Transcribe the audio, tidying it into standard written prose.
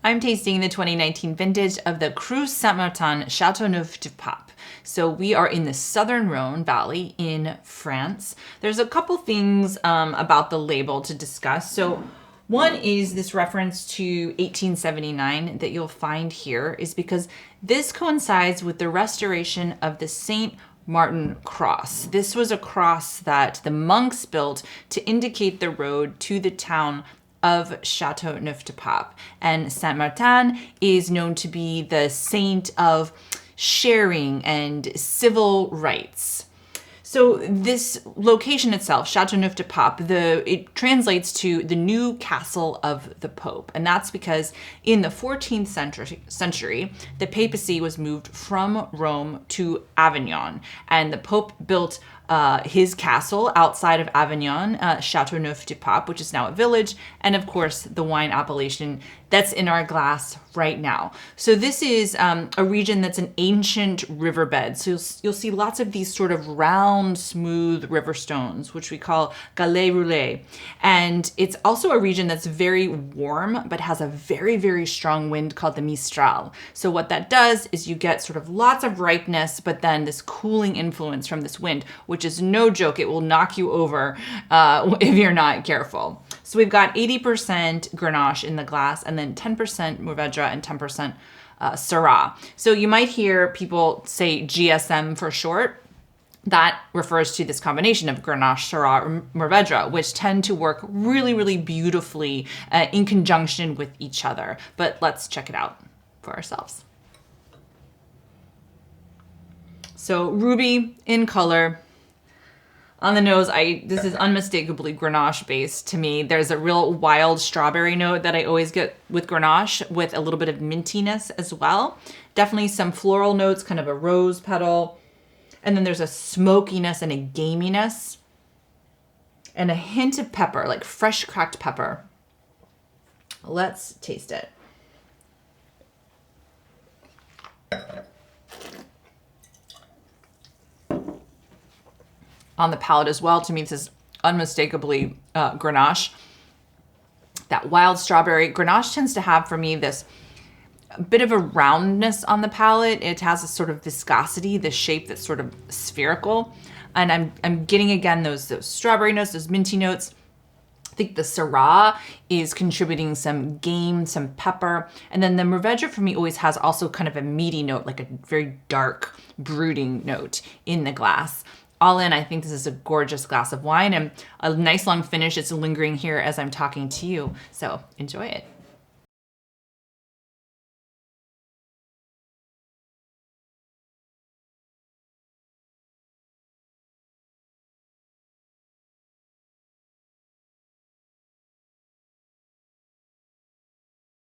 I'm tasting the 2019 vintage of the Crous Saint-Martin Chateauneuf du Pape. So we are in the southern Rhone Valley in France. There's a couple things about the label to discuss. So one is this reference to 1879 that you'll find here is because this coincides with the restoration of the Saint Martin cross. This was a cross that the monks built to indicate the road to the town of Chateauneuf du Pape. And Saint Martin is known to be the saint of sharing and civil rights. So this location itself, Châteauneuf du Pape, it translates to the new castle of the Pope. And that's because in the 14th century, the papacy was moved from Rome to Avignon. And the Pope built his castle outside of Avignon, Chateauneuf du Pape, which is now a village, and of course the wine appellation that's in our glass right now. So this is a region that's an ancient riverbed. So you'll see lots of these sort of round, smooth river stones, which we call galets roulés. And it's also a region that's very warm, but has a very, very strong wind called the mistral. So what that does is you get sort of lots of ripeness, but then this cooling influence from this wind, which is no joke. It will knock you over if you're not careful. So we've got 80% Grenache in the glass, and then 10% Mourvedre and 10% Syrah. So you might hear people say GSM for short. That refers to this combination of Grenache, Syrah, or Mourvedre, which tend to work really, really beautifully in conjunction with each other. But let's check it out for ourselves. So ruby in color. On the nose, this is unmistakably Grenache based to me. There's a real wild strawberry note that I always get with Grenache, with a little bit of mintiness as well. Definitely some floral notes, kind of a rose petal. And then there's a smokiness and a gaminess. And a hint of pepper, like fresh cracked pepper. Let's taste it. On the palate as well, to me, this is unmistakably Grenache. That wild strawberry. Grenache tends to have, for me, this bit of a roundness on the palate. It has a sort of viscosity, the shape that's sort of spherical. And I'm getting, again, those strawberry notes, those minty notes. I think the Syrah is contributing some game, some pepper. And then the Mourvedre for me always has also kind of a meaty note, like a very dark, brooding note in the glass. All in, I think this is a gorgeous glass of wine and a nice long finish. It's lingering here as I'm talking to you. So enjoy it.